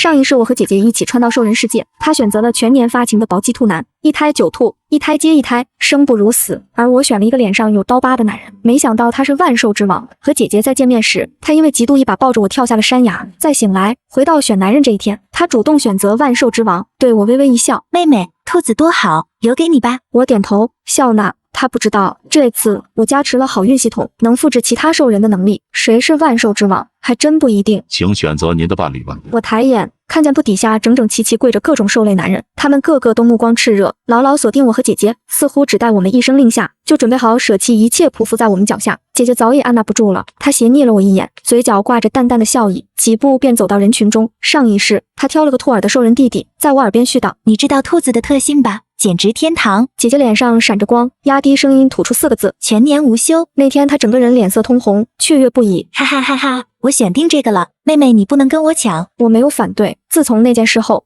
上一世我和姐姐一起穿到兽人世界，她选择了全年发情的薄肌兔男，一胎9兔，一胎接一胎，生不如死。而我选了一个脸上有刀疤的男人，没想到他是万兽之王。和姐姐在见面时，他因为嫉妒一把抱着我跳下了山崖。再醒来，回到选男人这一天，他主动选择万兽之王，对我微微一笑：“妹妹，兔子多好，留给你吧。”我点头笑纳。他不知道，这次我加持了好运系统，能复制其他兽人的能力。谁是万兽之王，还真不一定。请选择您的伴侣吧。我抬眼看见铺底下整整齐齐跪着各种兽类男人，他们个个都目光炽热，牢牢锁定我和姐姐，似乎只待我们一声令下，就准备好舍弃一切匍匐在我们脚下。姐姐早已按捺不住了，她斜睨了我一眼，嘴角挂着淡淡的笑意，几步便走到人群中。上一世，她挑了个兔耳的兽人弟弟，在我耳边絮道：“你知道兔子的特性吧？简直天堂。”姐姐脸上闪着光，压低声音吐出4个字：“全年无休。”那天她整个人脸色通红，雀跃不已，哈哈哈哈！我选定这个了，妹妹你不能跟我抢。我没有反对。自从那件事后，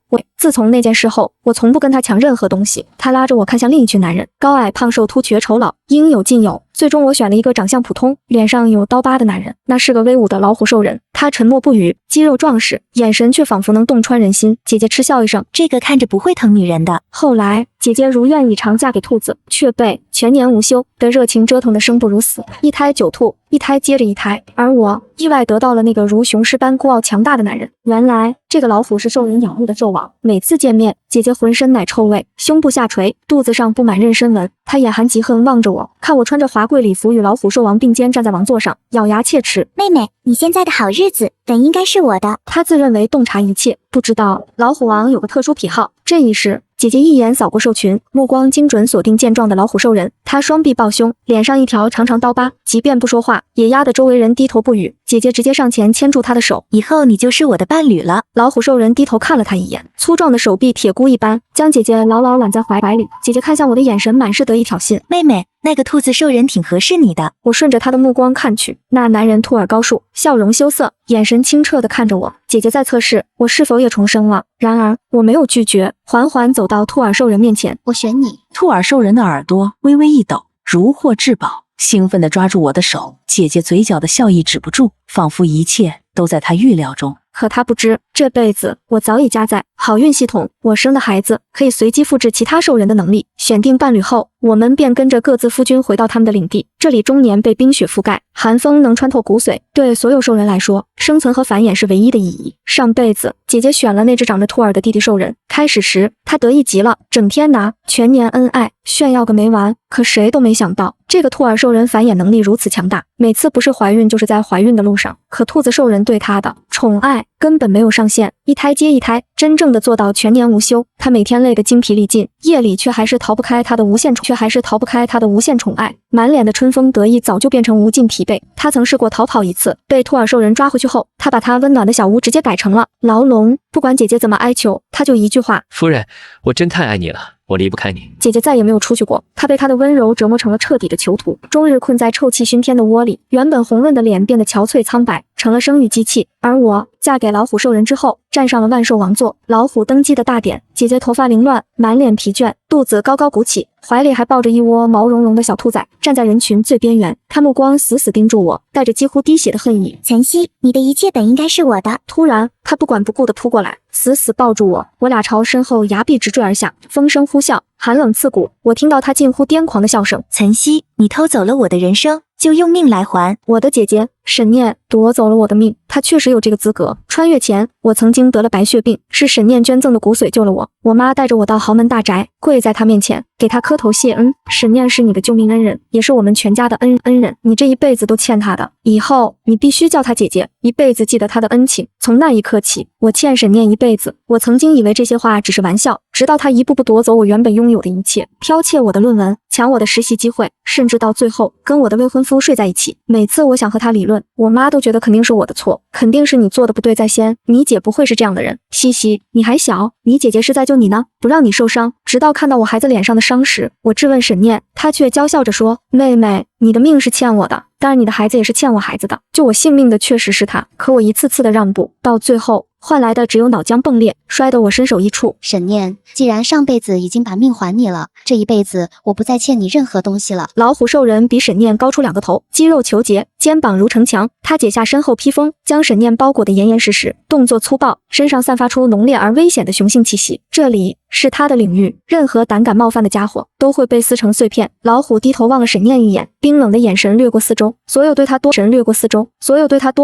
我从不跟他抢任何东西。他拉着我看向另一群男人，高矮胖瘦突厥丑老，应有尽有。最终我选了一个长相普通、脸上有刀疤的男人，那是个威武的老虎兽人。他沉默不语，肌肉壮实，眼神却仿佛能洞穿人心。姐姐嗤笑一声：“这个看着不会疼女人的。”后来，姐姐如愿以偿嫁给兔子，却被全年无休的热情折腾得生不如死，一胎9兔，一胎接着一胎。而我意外得到了那个如雄狮般孤傲强大的男人。原来这个老虎是兽人养育的纣王。每次见面，姐姐浑身奶臭味，胸部下垂，肚子上布满妊娠纹。她眼含嫉恨望着我，看我穿着华贵礼服与老虎兽王并肩站在王座上，咬牙切齿：“妹妹，你现在的好日子本应该是我的。”她自认为洞察一切，不知道老虎王有个特殊癖好。这一时，姐姐一眼扫过兽群，目光精准锁定健壮的老虎兽人。她双臂抱胸，脸上一条长长刀疤，即便不说话，也压得周围人低头不语。姐姐直接上前牵住她的手：“以后你就是我的伴侣了。”老虎兽人低头看了她一眼，粗壮的手臂铁箍一般，将姐姐牢牢揽在怀里。姐姐看向我的眼神满是得意挑衅：“妹妹，那个兔子兽人挺合适你的。”我顺着她的目光看去，那男人兔耳高竖，笑容羞涩，眼神清澈地看着我。姐姐在测试我是否也重生了，然而我没有拒绝，缓缓走到兔耳兽人面前：“我选你。”兔耳兽人的耳朵微微一抖，如获至宝，兴奋地抓住我的手。姐姐嘴角的笑意止不住，仿佛一切都在她预料中。可他不知，这辈子我早已加载好运系统，我生的孩子可以随机复制其他兽人的能力。选定伴侣后，我们便跟着各自夫君回到他们的领地。这里终年被冰雪覆盖，寒风能穿透骨髓，对所有兽人来说，生存和繁衍是唯一的意义。上辈子姐姐选了那只长着兔耳的弟弟兽人，开始时她得意极了，整天拿全年恩爱炫耀个没完。可谁都没想到，这个兔耳兽人繁衍能力如此强大，每次不是怀孕就是在怀孕的路上。可兔子兽人对他的宠爱根本没有上限，一胎接一胎，真正的做到全年无休。他每天累得精疲力尽，夜里却还是逃不开他的无限宠爱，满脸的春风得意早就变成无尽疲惫。他曾试过逃跑一次，被兔耳兽人抓回去后，他把他温暖的小屋直接改成了牢笼。不管姐姐怎么哀求，他就一句话：“夫人，我真太爱你了，我离不开你。”姐姐再也没有出去过，她被他的温柔折磨成了彻底的囚徒，终日困在臭气熏天的窝里，原本红润的脸变得憔悴苍白，成了生育机器。而我嫁给老虎兽人之后，站上了万兽王座，老虎登基的大典。姐姐头发凌乱，满脸疲倦，肚子高高鼓起，怀里还抱着一窝毛茸茸的小兔崽，站在人群最边缘。她目光死死盯住我，带着几乎滴血的恨意：“岑曦，你的一切本应该是我的。”突然，她不管不顾地扑过来，死死抱住我，我俩朝身后崖壁直坠而下，风声呼啸，寒冷刺骨。我听到她近乎癫狂的笑声：“岑曦，你偷走了我的人生，就用命来还。”我的姐姐沈念夺走了我的命，她确实有这个资格。穿越前，我曾经得了白血病，是沈念捐赠的骨髓救了我。我妈带着我到豪门大宅，跪在她面前，给她磕头谢恩。沈念是你的救命恩人，也是我们全家的恩人，你这一辈子都欠她的，以后你必须叫她姐姐，一辈子记得她的恩情。从那一刻起，我欠沈念一辈子。我曾经以为这些话只是玩笑，直到她一步步夺走我原本拥有的一切，剽窃我的论文，抢我的实习机会，甚至到最后跟我的未婚夫睡在一起。每次我想和她理论，我妈都觉得肯定是我的错，肯定是你做的不对在先，你姐不会是这样的人。西西，你还小，你姐姐是在救你呢，不让你受伤。直到看到我孩子脸上的伤时，我质问沈念，她却娇笑着说：“妹妹，你的命是欠我的，当然你的孩子也是欠我孩子的，救我性命的确实是他。可我一次次的让步，到最后换来的只有脑浆迸裂，摔得我身首异处。”沈念，既然上辈子已经把命还你了，这一辈子我不再欠你任何东西了。老虎兽人比沈念高出2个头，肌肉虬结，肩膀如城墙。他解下身后披风，将沈念包裹得严严实实，动作粗暴，身上散发出浓烈而危险的雄性气息。这里是他的领域，任何胆敢冒犯的家伙都会被撕成碎片。老虎低头望了沈念一眼，冰冷的眼神掠过四周，所有对他多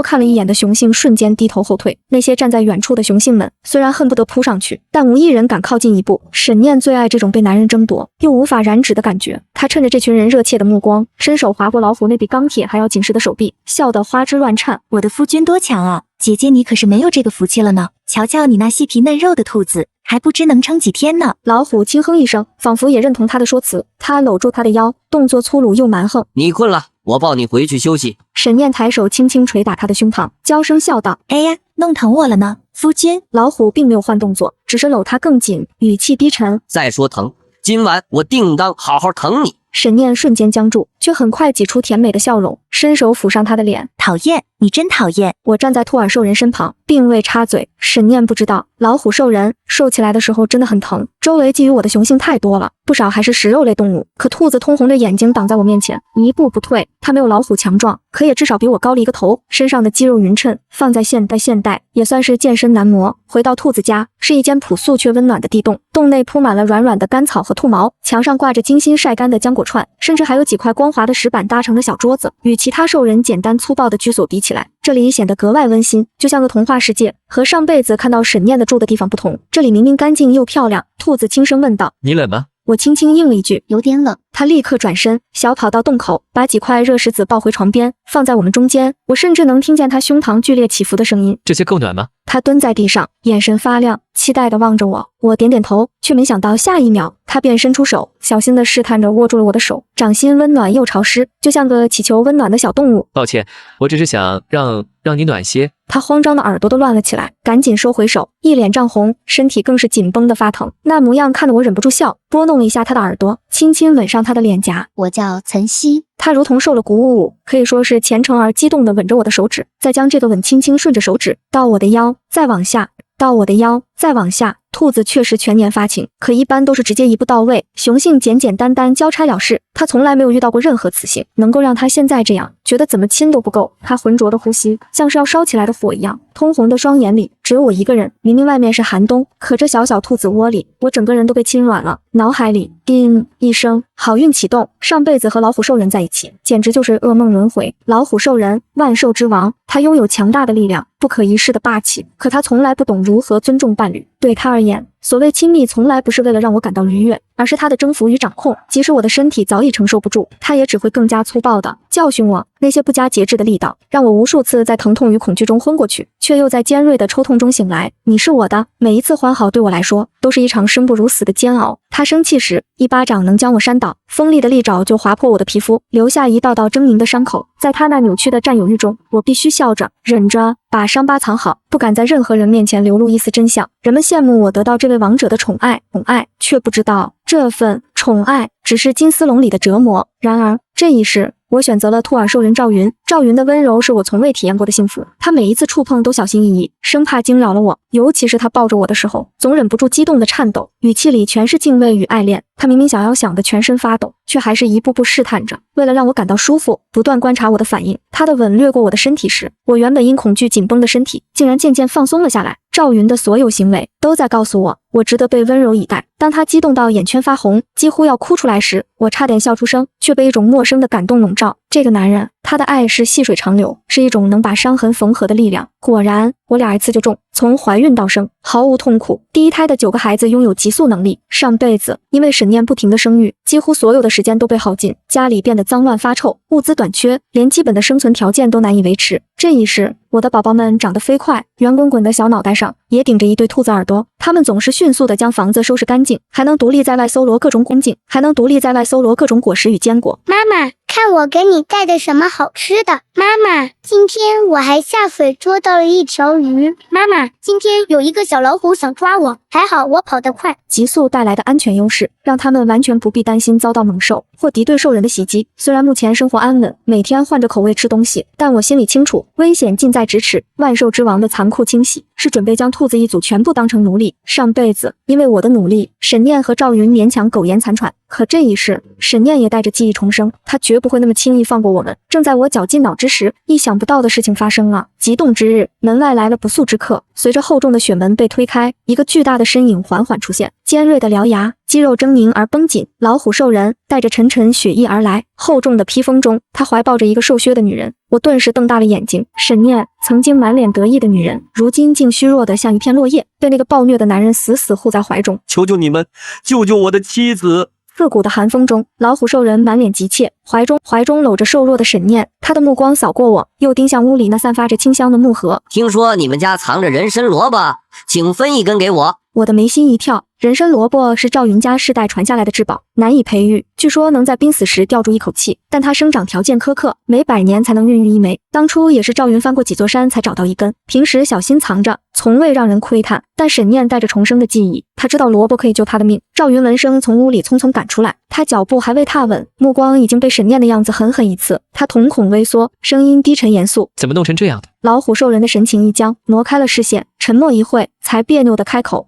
看了一眼的雄性瞬间低头后退。那些站在远处的雄性们虽然恨不得扑上去，但无一人敢靠近一步。沈念最爱这种被男人争夺又无法染指的感觉。他趁着这群人热切的目光，伸手划过老虎那比钢铁还要紧实的手臂，笑得花枝乱颤。我的夫君多强啊！姐姐你可是没有这个福气了呢。瞧瞧你那细皮嫩肉的兔子，还不知能撑几天呢。老虎轻哼一声，仿佛也认同他的说辞。他搂住他的腰，动作粗鲁又蛮横。你困了，我抱你回去休息。沈念抬手轻轻捶打他的胸膛，娇声笑道：哎呀，弄疼我了呢，夫君。老虎并没有换动作，只是搂他更紧，语气低沉。再说疼，今晚我定当好好疼你。沈念瞬间僵住，却很快挤出甜美的笑容，伸手抚上他的脸。讨厌，你真讨厌。我站在兔耳兽人身旁，并未插嘴。沈念不知道，老虎兽人瘦起来的时候真的很疼，周围觊觎我的雄性太多了，不少还是食肉类动物。可兔子通红着眼睛挡在我面前，一步不退。它没有老虎强壮，可也至少比我高了一个头，身上的肌肉匀称，放在现代也算是健身男模。回到兔子家，是一间朴素却温暖的地洞，洞内铺满了软软的干草和兔毛，墙上挂着精心晒干的浆果串，甚至还有几块光滑的石板搭成的小桌子。与其他兽人简单粗暴的居所比起来，这里显得格外温馨，就像个童话世界。和上辈子看到沈念的住的地方不同，这里明明干净又漂亮。兔子轻声问道：你冷吗？我轻轻应了一句：有点冷。他立刻转身，小跑到洞口，把几块热石子抱回床边，放在我们中间。我甚至能听见他胸膛剧烈起伏的声音。这些够暖吗？他蹲在地上，眼神发亮，期待地望着我。我点点头，却没想到下一秒，他便伸出手，小心地试探着握住了我的手，掌心温暖又潮湿，就像个祈求温暖的小动物。抱歉，我只是想让你暖些。他慌张的耳朵都乱了起来，赶紧收回手，一脸涨红，身体更是紧绷的发疼。那模样看得我忍不住笑，拨弄了一下他的耳朵，轻轻吻上他的脸颊。我叫岑曦。他如同受了鼓舞，可以说是虔诚而激动地吻着我的手指，再将这个吻轻轻顺着手指到我的腰，再往下，到我的腰，再往下。兔子确实全年发情，可一般都是直接一步到位，雄性简简单单交差了事。他从来没有遇到过任何雌性能够让他现在这样，觉得怎么亲都不够。他浑浊的呼吸像是要烧起来的火一样，通红的双眼里只有我一个人。明明外面是寒冬，可这小小兔子窝里，我整个人都被亲软了。脑海里叮一声，好运启动，上辈子和老虎兽人在一起，简直就是噩梦轮回。老虎兽人，万兽之王，他拥有强大的力量，不可一世的霸气，可他从来不懂如何尊重伴侣。对他而言，所谓亲密从来不是为了让我感到愉悦，而是他的征服与掌控。即使我的身体早已承受不住，他也只会更加粗暴地教训我。那些不加节制的力道，让我无数次在疼痛与恐惧中昏过去，却又在尖锐的抽痛中醒来。你是我的，每一次欢好对我来说，都是一场生不如死的煎熬。他生气时，一巴掌能将我扇倒，锋利的利爪就划破我的皮肤，留下一道道狰狞的伤口。在他那扭曲的占有欲中，我必须笑着忍着，把伤疤藏好，不敢在任何人面前流露一丝真相。人们羡慕我得到这位王者的宠爱，却不知道这份宠爱只是金丝笼里的折磨。然而这一世，我选择了兔耳兽人赵云。赵云的温柔是我从未体验过的幸福，他每一次触碰都小心翼翼，生怕惊扰了我。尤其是他抱着我的时候，总忍不住激动的颤抖，语气里全是敬畏与爱恋。他明明想要想得全身发抖，却还是一步步试探着，为了让我感到舒服，不断观察我的反应。他的吻掠过我的身体时，我原本因恐惧紧绷的身体竟然渐渐放松了下来。赵云的所有行为都在告诉我，我值得被温柔以待。当他激动到眼圈发红，几乎要哭出来时，我差点笑出声，却被一种陌生的感动笼罩。这个男人，他的爱是细水长流，是一种能把伤痕缝合的力量。果然，我俩一次就中，从怀孕到生，毫无痛苦。第一胎的9个孩子拥有急速能力。上辈子因为沈念不停的生育，几乎所有的时间都被耗尽，家里变得脏乱发臭，物资短缺，连基本的生存条件都难以维持。这一世，我的宝宝们长得飞快，圆滚滚的小脑袋上也顶着一对兔子耳朵，他们总是迅速地将房子收拾干净，还能独立在外搜罗各种果实与坚果。妈妈，看我给你带的什么好吃的。妈妈，今天我还下水捉到了一条鱼。妈妈，今天有一个小老虎想抓我，还好我跑得快。急速带来的安全优势，让他们完全不必担心遭到猛兽或敌对兽人的袭击。虽然目前生活安稳，每天换着口味吃东西，但我心里清楚，危险近在咫尺。万兽之王的残酷清洗，是准备将兔子一族全部当成奴隶。上辈子因为我的努力，沈念和赵云勉强苟延残喘，可这一世，沈念也带着记忆重生，他绝不会那么轻易放过我们。正在我绞尽脑汁之时，意想不到的事情发生了。激动之日，门外来了不速之客。随着厚重的雪门被推开，一个巨大的身影缓缓出现，尖锐的獠牙，肌肉狰狞而绷紧。老虎兽人带着沉沉血意而来，厚重的披风中，他怀抱着一个瘦削的女人。我顿时瞪大了眼睛。沈念曾经满脸得意的女人，如今竟虚弱得像一片落叶，被那个暴虐的男人死死护在怀中。求求你们，救救我的妻子！刺骨的寒风中，老虎兽人满脸急切，怀中搂着瘦弱的沈念。他的目光扫过我，又盯向屋里那散发着清香的木盒。听说你们家藏着人参萝卜，请分一根给我。我的眉心一跳，人参萝卜是赵云家世代传下来的至宝，难以培育，据说能在濒死时吊住一口气，但它生长条件苛刻，每100年才能孕育一枚。当初也是赵云翻过几座山才找到一根，平时小心藏着，从未让人窥探。但沈念带着重生的记忆，他知道萝卜可以救他的命。赵云闻声从屋里匆匆赶出来，他脚步还未踏稳，目光已经被沈念的样子狠狠一刺，他瞳孔微缩，声音低沉严肃：怎么弄成这样的？老虎兽人的神情一僵，挪开了视线，沉默一会，才别扭地开口：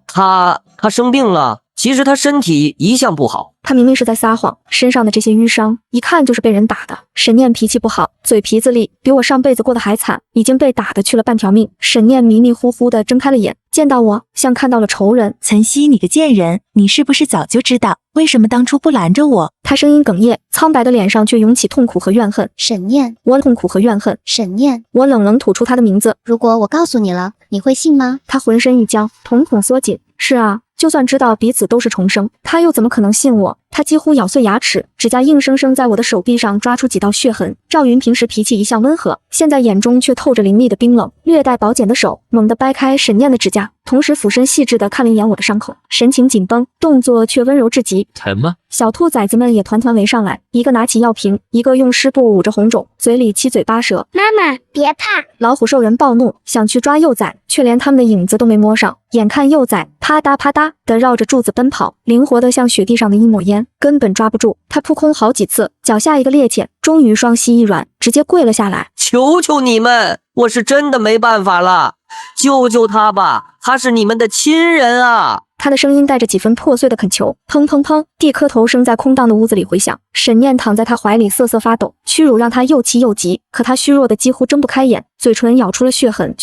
他生病了，其实他身体一向不好。他明明是在撒谎，身上的这些淤伤，一看就是被人打的。沈念脾气不好，嘴皮子利，比我上辈子过得还惨，已经被打得去了半条命。沈念迷迷糊糊地睁开了眼，见到我，像看到了仇人。岑曦，你个贱人，你是不是早就知道？为什么当初不拦着我？他声音哽咽，苍白的脸上却涌起痛苦和怨恨。沈念，我痛苦和怨恨。沈念，我冷冷吐出他的名字。如果我告诉你了，你会信吗？他浑身一僵，瞳孔缩紧。是啊，就算知道彼此都是重生，他又怎么可能信我？他几乎咬碎牙齿，指甲硬生生在我的手臂上抓出几道血痕。赵云平时脾气一向温和，现在眼中却透着凌厉的冰冷，略带薄茧的手猛地掰开沈念的指甲，同时俯身细致地看了一眼我的伤口，神情紧绷，动作却温柔至极。疼吗？小兔崽子们也团团围上来，一个拿起药瓶，一个用湿布捂着红肿，嘴里七嘴八舌。妈妈，别怕！老虎兽人暴怒，想去抓幼崽，却连他们的影子都没摸上。眼看幼崽啪嗒啪嗒地绕着柱子奔跑，灵活得像雪地上的一抹烟，根本抓不住。他扑空好几次，脚下一个趔趄，终于双膝一软，直接跪了下来。求求你们，我是真的没办法了，救救他吧，他是你们的亲人啊！他的声音带着几分破碎的恳求，砰砰砰，地磕头声在空荡的屋子里回响。沈念躺在他怀里瑟瑟发抖，屈辱让他又气又急，可他虚弱的几乎睁不开眼，嘴唇咬出了血痕，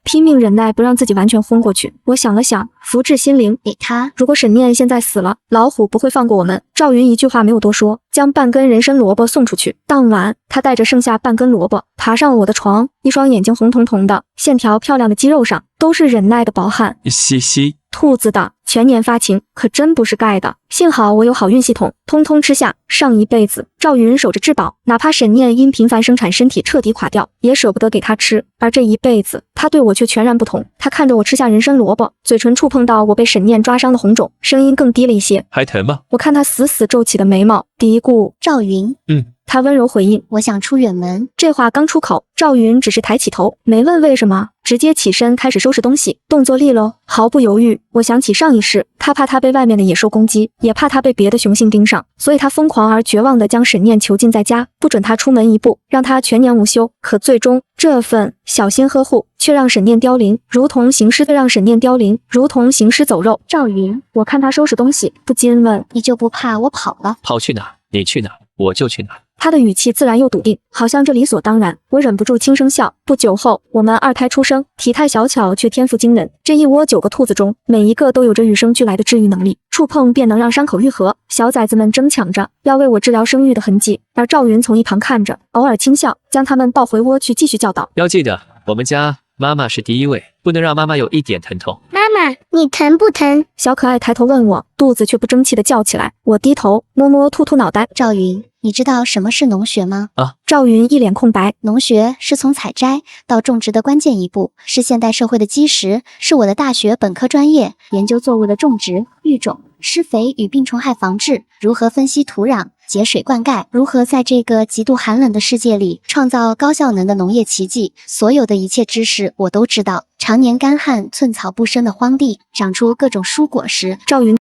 拼命忍耐不让自己完全昏过去。我想了想，福至心灵，给他。如果沈念现在死了，老虎不会放过我们。赵云一句话没有多说，将半根人参萝卜送出去。当晚，他带着剩下半根萝卜爬上我的床，一双眼睛红彤彤的，线条漂亮的肌肉上都是忍耐的薄汗。西西，兔子的，全年发情，可真不是盖的。幸好我有好运系统，通通吃下。上一辈子赵云守着至宝，哪怕沈念因频繁生产身体彻底垮掉，也舍不得给他吃。而这一辈子，他对我却全然不同。他看着我吃下人参萝卜，嘴唇触碰到我被沈念抓伤的红肿，声音更低了一些。还疼吗？我看他死死皱起的眉毛，嘀咕：赵云，他温柔回应：我想出远门。这话刚出口，赵云只是抬起头，没问为什么，直接起身开始收拾东西，动作利落，毫不犹豫。我想起上一世，他怕他被外面的野兽攻击，也怕他被别的雄性盯上，所以他疯狂而绝望地将沈念囚禁在家，不准他出门一步，让他全年无休。可最终，这份小心呵护却让沈念凋零，如同行尸走肉。赵云，我看他收拾东西，不禁问：你就不怕我跑了？跑去哪儿？你去哪儿，我就去哪儿。他的语气自然又笃定，好像这理所当然。我忍不住轻声笑。不久后，我们二胎出生，体态小巧却天赋惊人。这一窝9个兔子中，每一个都有着与生俱来的治愈能力，触碰便能让伤口愈合。小崽子们争抢着要为我治疗生育的痕迹，而赵云从一旁看着，偶尔轻笑，将他们抱回窝去继续教导。要记得，我们家妈妈是第一位，不能让妈妈有一点疼痛。妈妈，你疼不疼？小可爱抬头问我，肚子却不争气地叫起来。我低头摸摸兔兔脑袋。赵云，你知道什么是农学吗？赵云一脸空白。农学是从采摘到种植的关键一步，是现代社会的基石，是我的大学本科专业，研究作物的种植、育种、施肥与病虫害防治，如何分析土壤、节水灌溉，如何在这个极度寒冷的世界里创造高效能的农业奇迹。所有的一切知识我都知道。常年干旱、寸草不生的荒地，长出各种蔬果时，赵云